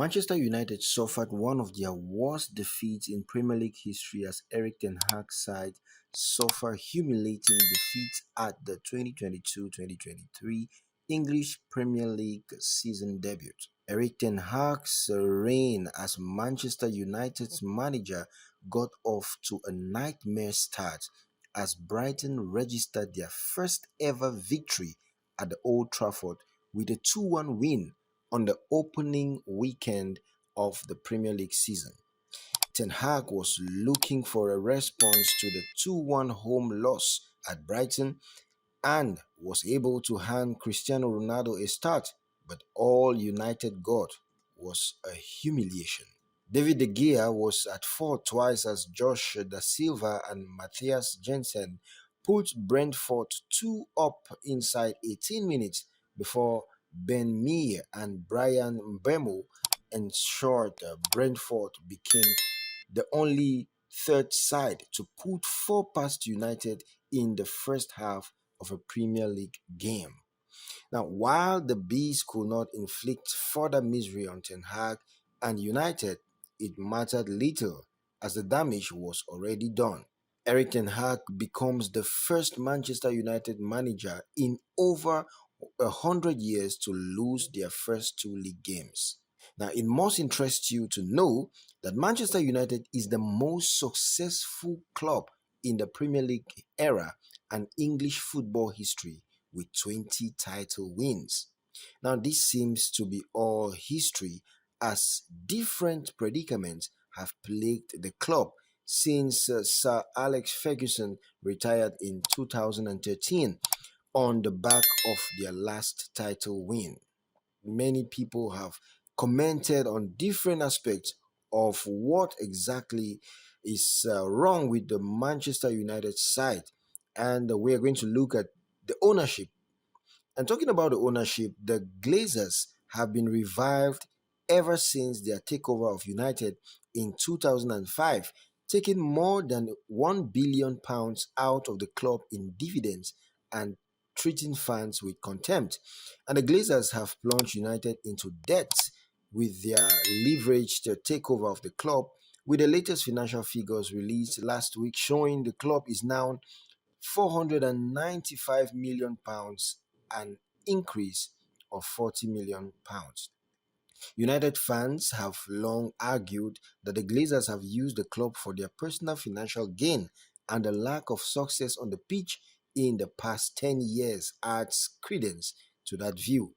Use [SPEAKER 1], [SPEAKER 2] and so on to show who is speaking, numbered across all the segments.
[SPEAKER 1] Manchester United suffered one of their worst defeats in Premier League history as Erik Ten Hag's side suffered humiliating defeats at the 2022-2023 English Premier League season debut. Erik Ten Hag's reign as Manchester United's manager got off to a nightmare start as Brighton registered their first ever victory at the Old Trafford with a 2-1 win on the opening weekend of the Premier League season. Ten Hag was looking for a response to the 2-1 home loss at Brighton and was able to hand Cristiano Ronaldo a start, but all United got was a humiliation. David De Gea was at fault twice as Josh Dasilva and Mathias Jensen put Brentford 2 up inside 18 minutes before Mbeumo and Bryan Mbeumo ensured Brentford became the only third side to put 4 past United in the first half of a Premier League game. Now, while the Bees could not inflict further misery on Ten Hag and United, it mattered little as the damage was already done. Erik Ten Hag becomes the first Manchester United manager in over 100 years to lose their first 2 league games. Now, it must interest you to know that Manchester United is the most successful club in the Premier League era and English football history with 20 title wins. Now, this seems to be all history as different predicaments have plagued the club since Sir Alex Ferguson retired in 2013 on the back of their last title win. Many people have commented on different aspects of what exactly is wrong with the Manchester United side, and we are going to look at the ownership. And talking about the ownership, the Glazers have been revived ever since their takeover of United in 2005, taking more than £1 billion out of the club in dividends and treating fans with contempt. And the Glazers have plunged United into debt with their leveraged takeover of the club, with the latest financial figures released last week showing the club is now £495 million, an increase of £40 million. United fans have long argued that the Glazers have used the club for their personal financial gain, and the lack of success on the pitch in the past 10 years adds credence to that view.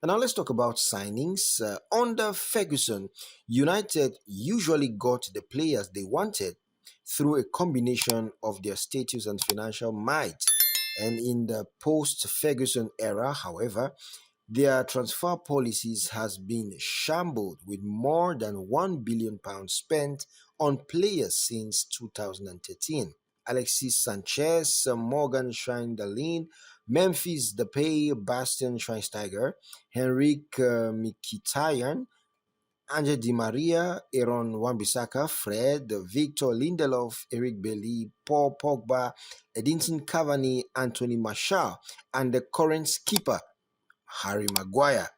[SPEAKER 1] And now let's talk about signings. Under Ferguson, United usually got the players they wanted through a combination of their status and financial might. And in the post-Ferguson era, however, their transfer policies has been shambled with more than £1 billion spent on players since 2013. Alexis Sanchez, Morgan Schneiderlin, Memphis Depay, Bastian Schweinsteiger, Henrik Mkhitaryan, Angel Di Maria, Aaron Wan-Bissaka, Fred, Victor Lindelof, Eric Bailly, Paul Pogba, Edinson Cavani, Anthony Martial, and the current skipper, Harry Maguire,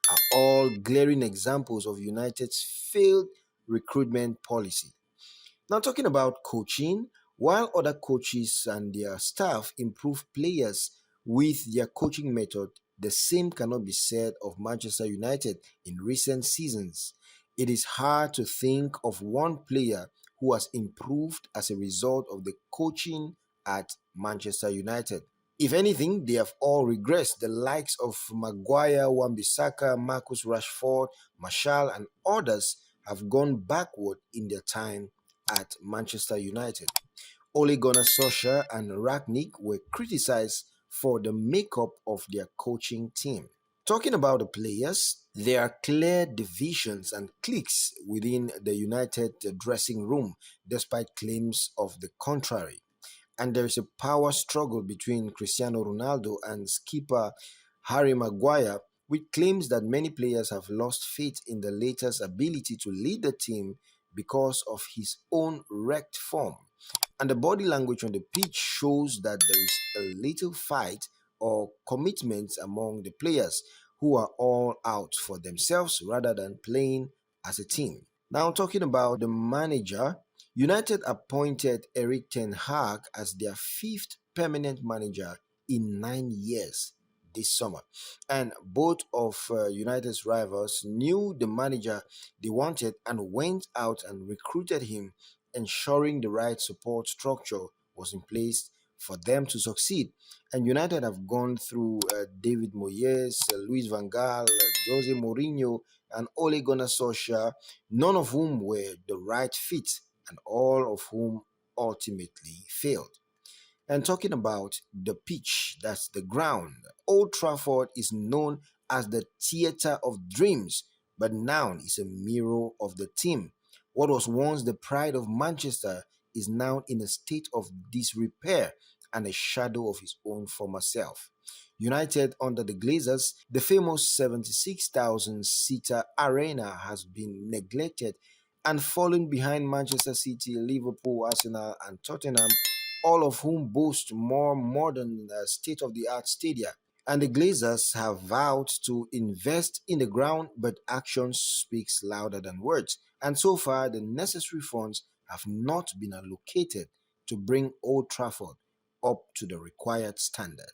[SPEAKER 1] are all glaring examples of United's failed recruitment policy. Now, talking about coaching, while other coaches and their staff improve players with their coaching method, the same cannot be said of Manchester United in recent seasons. It is hard to think of one player who has improved as a result of the coaching at Manchester United. If anything, they have all regressed. The likes of Maguire, Wan-Bissaka, Marcus Rashford, Martial, and others have gone backward in their time at Manchester United. Ole Gunnar Solskjaer and Rangnick were criticized for the makeup of their coaching team. Talking about the players, there are clear divisions and cliques within the United dressing room, despite claims of the contrary. And there is a power struggle between Cristiano Ronaldo and skipper Harry Maguire, with claims that many players have lost faith in the latter's ability to lead the team because of his own wrecked form. And the body language on the pitch shows that there is a little fight or commitment among the players, who are all out for themselves rather than playing as a team. Now, talking about the manager, United appointed Erik Ten Hag as their fifth permanent manager in 9 years this summer. And both of United's rivals knew the manager they wanted and went out and recruited him, ensuring the right support structure was in place for them to succeed. And United have gone through David Moyes, Luis Van Gaal, Jose Mourinho, and Ole Gunnar Solskjaer, none of whom were the right fit, and all of whom ultimately failed. And talking about the pitch, that's the ground. Old Trafford is known as the theatre of dreams, but now is a mirror of the team. What was once the pride of Manchester is now in a state of disrepair and a shadow of his own former self. United under the Glazers, the famous 76,000 seater arena has been neglected and fallen behind Manchester City, Liverpool, Arsenal, and Tottenham, all of whom boast more modern state of the art stadia. And the Glazers have vowed to invest in the ground, but action speaks louder than words. And so far, the necessary funds have not been allocated to bring Old Trafford up to the required standard.